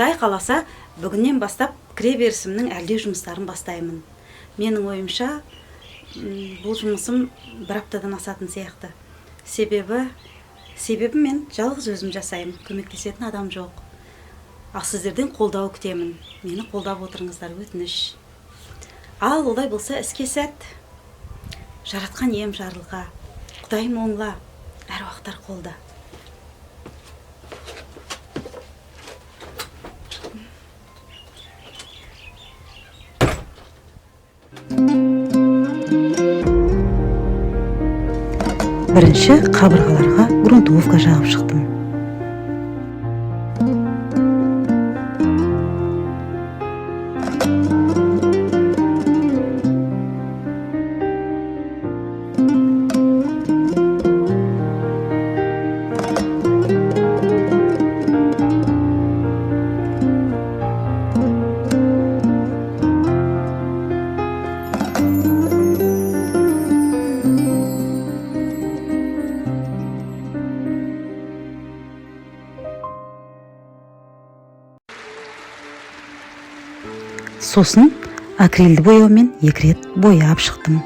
Құдай қаласа, бүгіннен бастап кіре берісімнің әлдеу жұмыстарын бастаймын. Менің ойымша, бұл жұмысым бір аптадан асатын сияқты. Себебі мен жалғыз өзім жасаймын, көмектесетін адам жоқ. Ал сіздерден қолдау күтемін. Мені қолдап отырыңыздар, өтініш. Ал олай болса іске сәт. Жаратқан ием жарылға, Құдайым оңла, әруақтар қолда. Бірінші қабырғаларға грунтовка жағып шықтым. Сосын акрилді бояумен 2 рет бояп шықтым.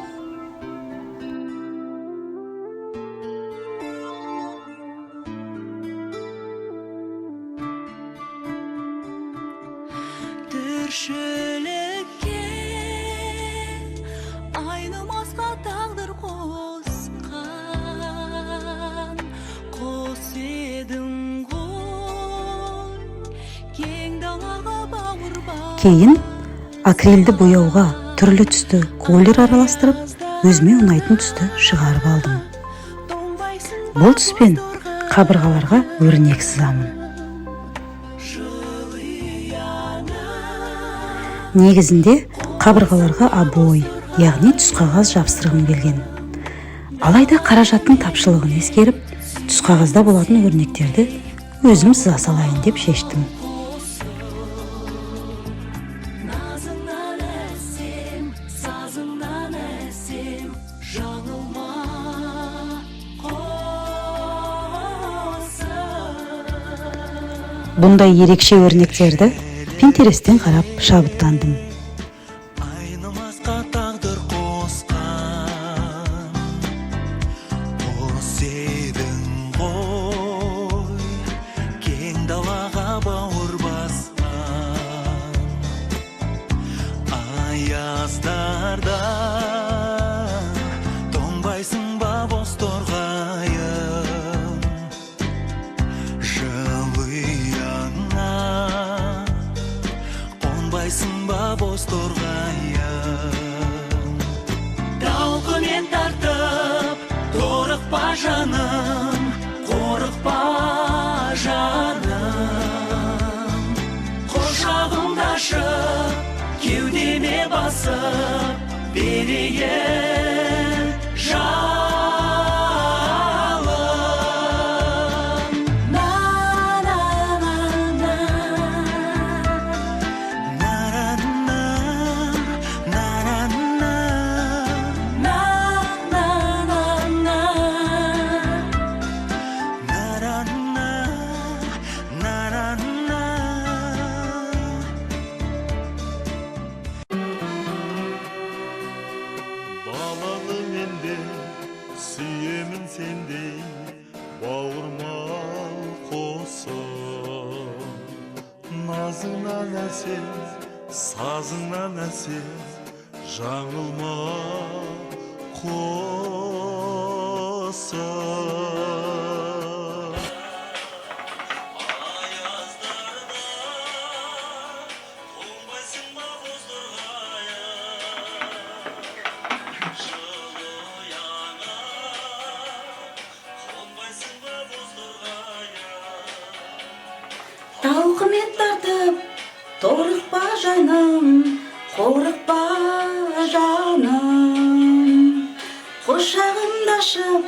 Тіршілікке айнымасқа тағдыр қосқан, қос едің ғой, кең далаға бауыр бар. Кейін акрилді бояуға түрлі түсті колер араластырып, өзіме ұнайтын түсті шығарып алдым. Бұл түспен қабырғаларға өрнек сызамын. Негізінде қабырғаларға обой, яғни түсқағаз жапсырғым келген. Алайда қаражаттың тапшылығын ескеріп, түсқағазда болатын өрнектерді өзім сыза салайын деп шештім. Бұндай ерекше өрнектерді Pinterest'ten қарап шабыттандым. Айнымасқа тағдыр қосқан, қос едің ғой, кең далаға бауыр басқан. Аяздарда тоңбайсың ба бос торғайым, қонбайсың ба бос торғайым. Тауқымен тартып, торықпа жаным, қорықпа жаным. Құшағымда ашып, кеудеме басып, берейін жаным. Балалы менде сүйемін сендей бауырмал қосып. Назыңнан әсем, сазыңнан әсем, жаңылма қосып. Аяздарда тоңбайсың ба боз Тауқымет тартып, торықпа жаным, қорықпа жаным. Құшағымда ашып,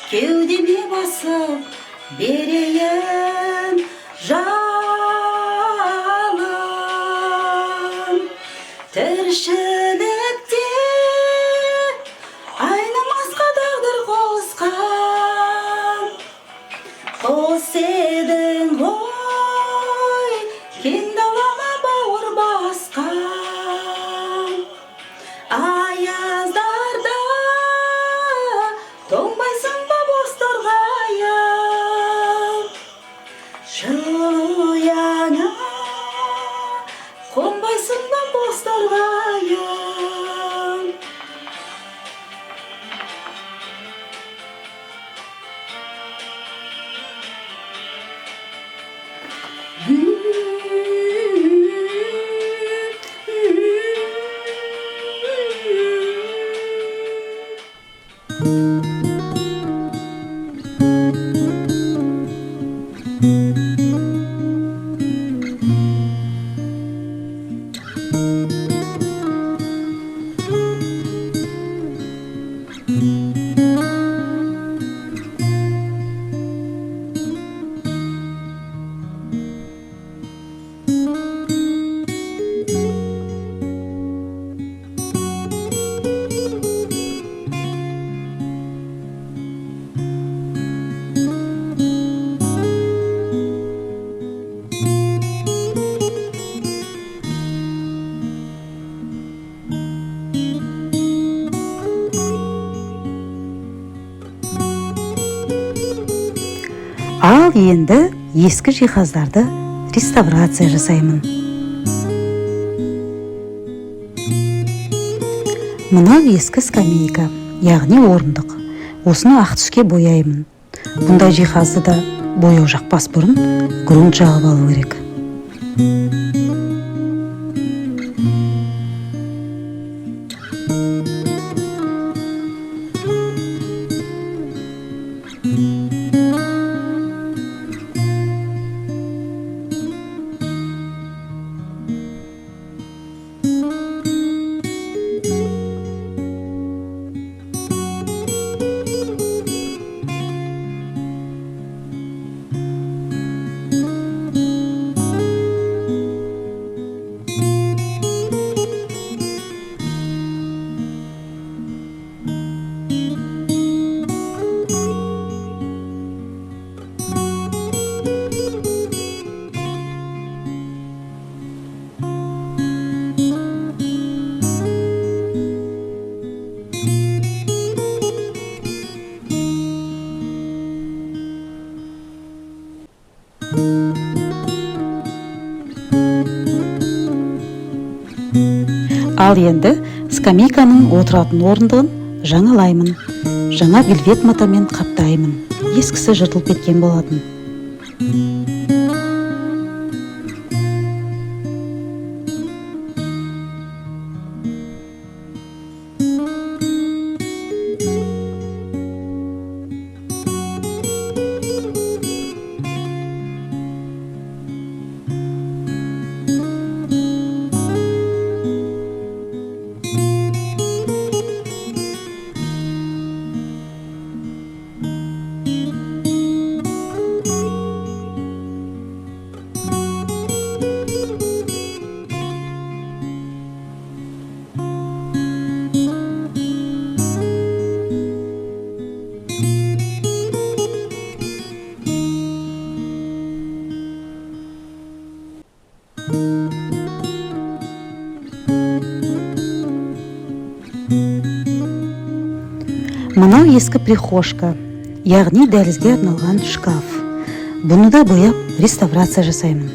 кеудеме басып, берейін жалын. Тіршілікте айнымасқа тағдыр қосқан, қос едің ғой, кең Ал енді ескі жиһаздарды реставрация жасаймын. Мынау ескі скамейка, яғни орындық. Осыны ақ түске бояймын. Бұндай жиһазды да бояу жақпас бұрын грунт жағып алу керек. Ал енді скамейканың отыратын орындығын жаңалаймын. Жаңа вельвет матамен қаптаймын. Ескісі жыртылып кеткен болатын. Мынау ескі прихожка, яғни дәлізге арналған шкаф. Бұны да бояп реставрация жасаймын.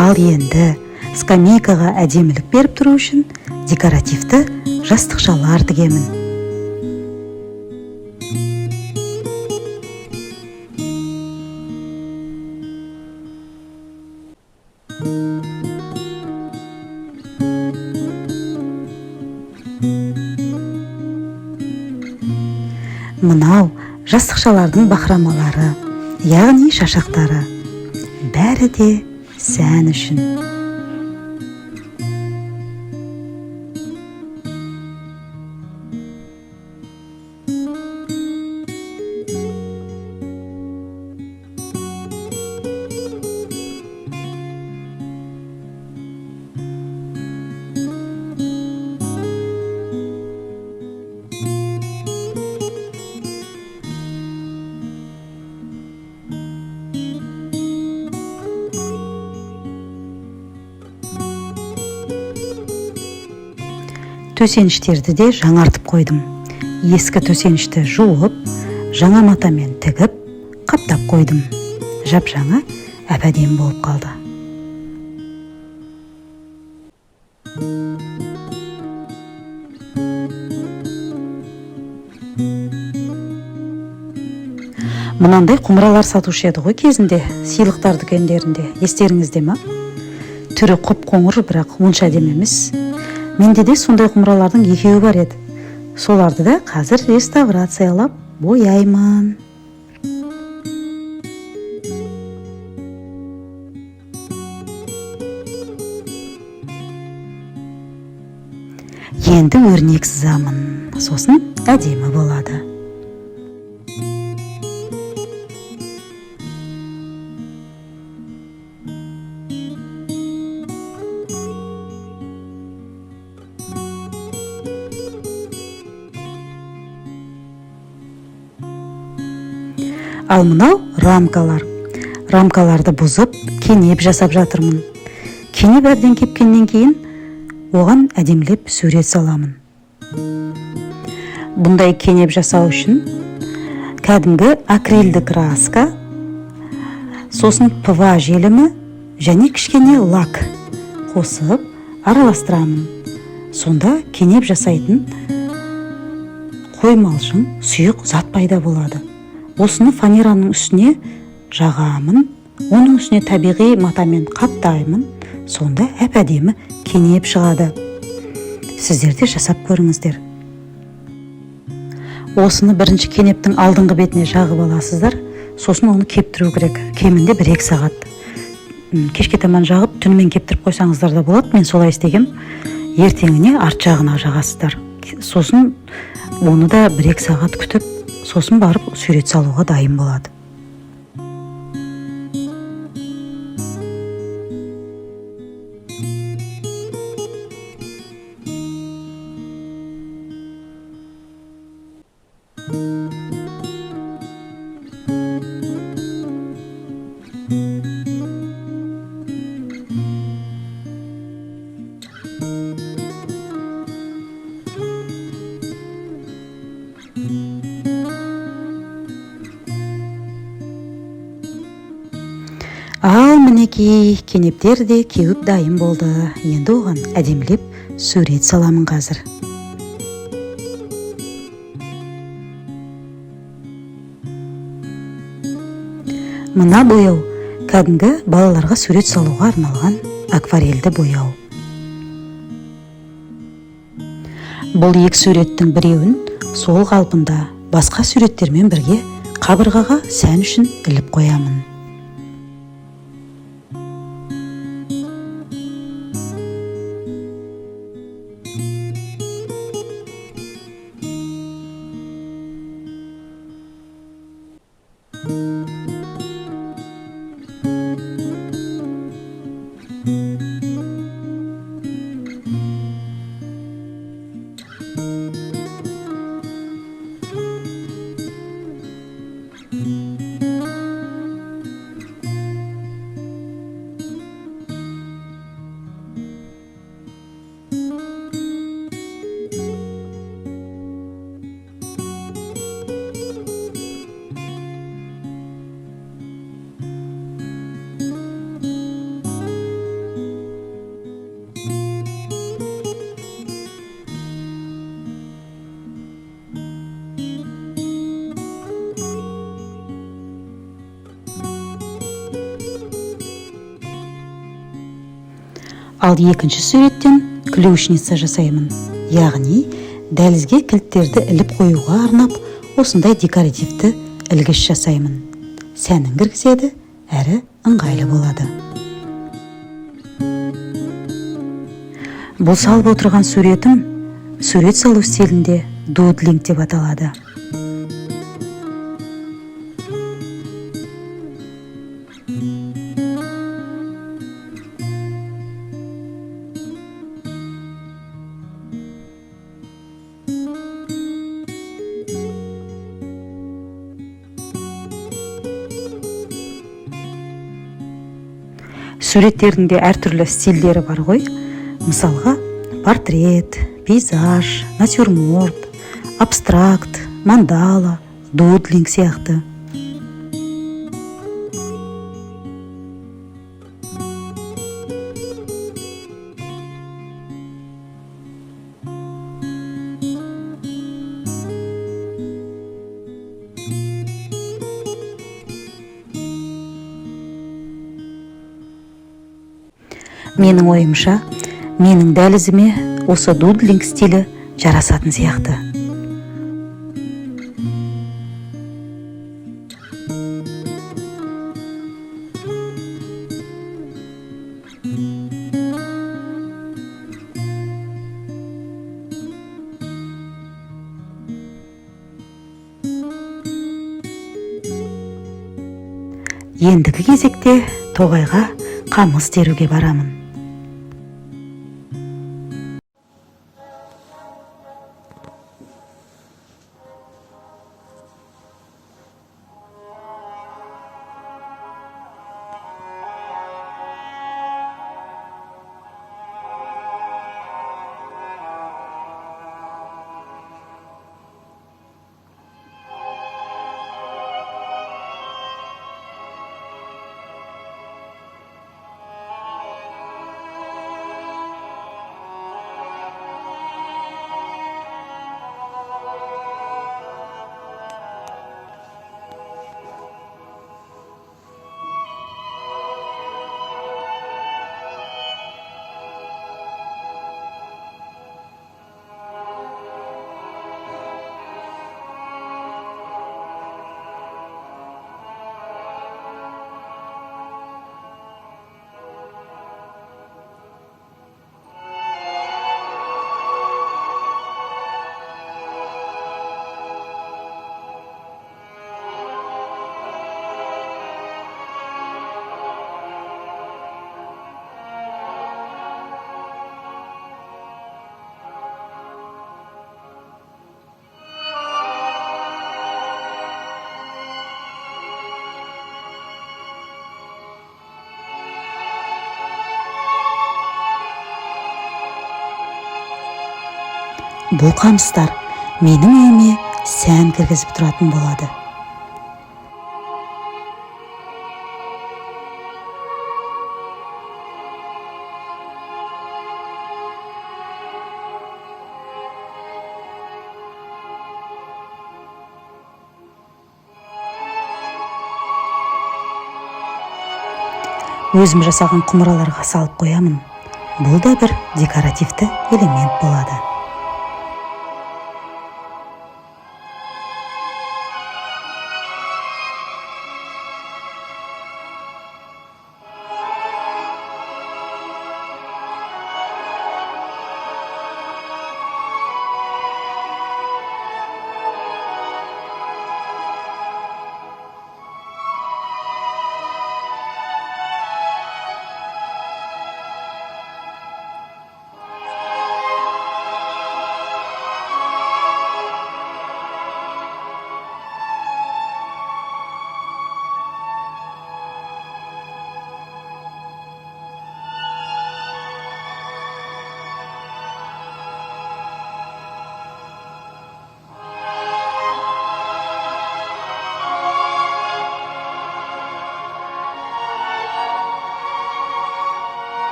Ал енді скамейкаға әдемілік беріп тұру үшін декоративті жастықшалар тігемін. Мынау жастықшалардың бақырамалары, яғни шашақтары. Бәрі де сән үшін. Төсеніштерді де жаңартып қойдым. Ескі төсенішті жуып, жаңа матамен тігіп, қаптап қойдым. Жап-жаңа әп-әдемі болып қалды. Мынандай құмыралар сатушы еді ғой кезінде, сыйлықтар дүкендерінде. Естеріңізде ме? Түрі құп-қоңыр, бірақ онша әдемі емес. Менде де сондай құмыралардың екеуі бар еді. Соларды да қазір реставрациялап бояймын. Енді өрнек сызамын. Сосын әдемі болады. Ал мынау рамкалар. Рамкаларды бұзып, кенеп жасап жатырмын. Кенеп әбден кепкеннен кейін оған әдемілеп сурет саламын. Бұндай кенеп жасау үшін кәдімгі акрилді краска, сосын ПВА желімі және кішкене лак қосып араластырамын. Сонда кенеп жасайтын қоймалжың сұйық зат пайда болады. Осыны фанераның үстіне жағамын, оның үстіне табиғи матамен қаптаймын. Сонда әп-әдемі кенеп шығады. Сіздер де жасап көріңіздер. Осыны бірінші кенептің алдыңғы бетіне жағып аласыздар, сосын оны кептіру керек. Кемінде 1-2 сағат. Кешке таман жағып, түнімен кептіріп қойсаңыздар да болады. Мен солай істегем. Ертеңіне арт жағына жағасыздар. Сосын оны да 1-2 сағат күтіп, сосын барып сурет салуға дайын болады. Ал мінекей, кенептер де кеуіп дайын болды. Енді оған әдемілеп сурет саламын қазір. Мына бояу кәдімгі балаларға сурет салуға арналған акварельді бояу. Бұл екі суреттің біреуін сол қалпында басқа суреттермен бірге қабырғаға сән үшін іліп қоямын. Ал екінші суреттен ключница жасаймын. Яғни дәлізге кілттерді іліп қоюға арнап, осындай декоративті ілгіш жасаймын. Сәнін кіргізеді, әрі ыңғайлы болады. Бұл салып отырған суретім сурет салу стилінде дудлинг деп аталады. Суреттердің де әртүрлі стильдері бар ғой. Мысалға, портрет, пейзаж, натюрморт, абстракт, мандала, дудлинг сияқты. Менің ойымша, менің дәлізіме осы дудлинг стилі жарасатын сияқты. Ендігі кезекте тоғайға қамыс теруге барамын. бұл қамыстар менің үйіме сән кіргізіп тұратын болады. Өзім жасаған құмыраларға салып қоямын. Бұл да бір декоративті элемент болады.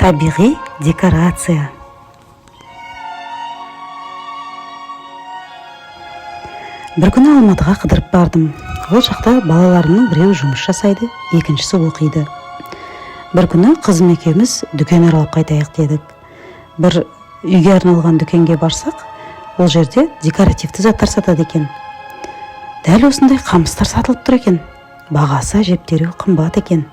Табиғи декорация. Бір күні Алматыға қыдырып бардым. Ол жақта балаларымның біреуі жұмыс жасайды, екіншісі оқиды. Бір күні қызым екеуміз дүкен аралап қайтайық дедік. Бір үйге арналған дүкенге барсақ, ол жерде декоративті заттар сатады екен. Дәл осындай қамыстар сатылып тұр екен. Бағасы әжептәуір қымбат екен.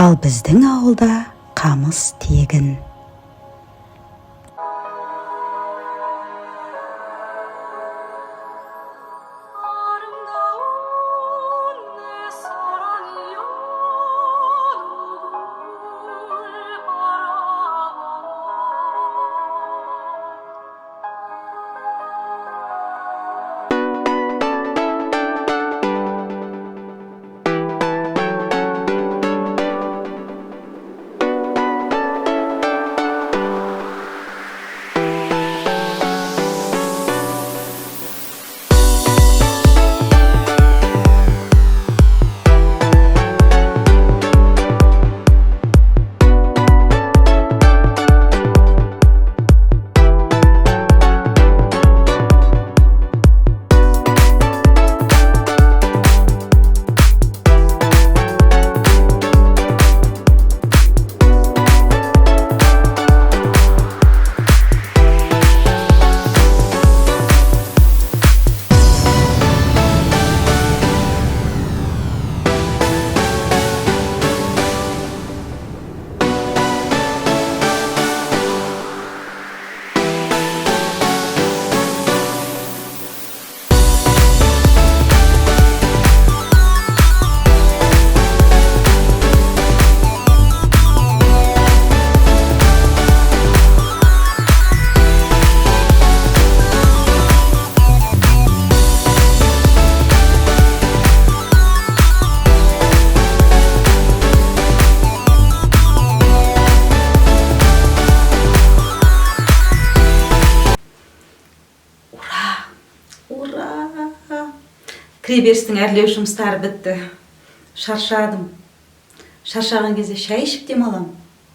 Ал біздің ауылда қамыс тегін. Кіреберістің әрлеу жұмыстары бітті. Шаршадым. Шаршаған кезде шай ішіп демалам,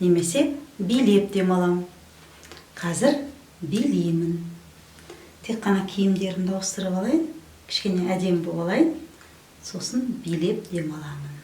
немесе билеп демалам. Қазір билеймін. Тек қана киімдерімді ауыстырып алайын, кішкене әдемі болып алайын, сосын билеп демаламын.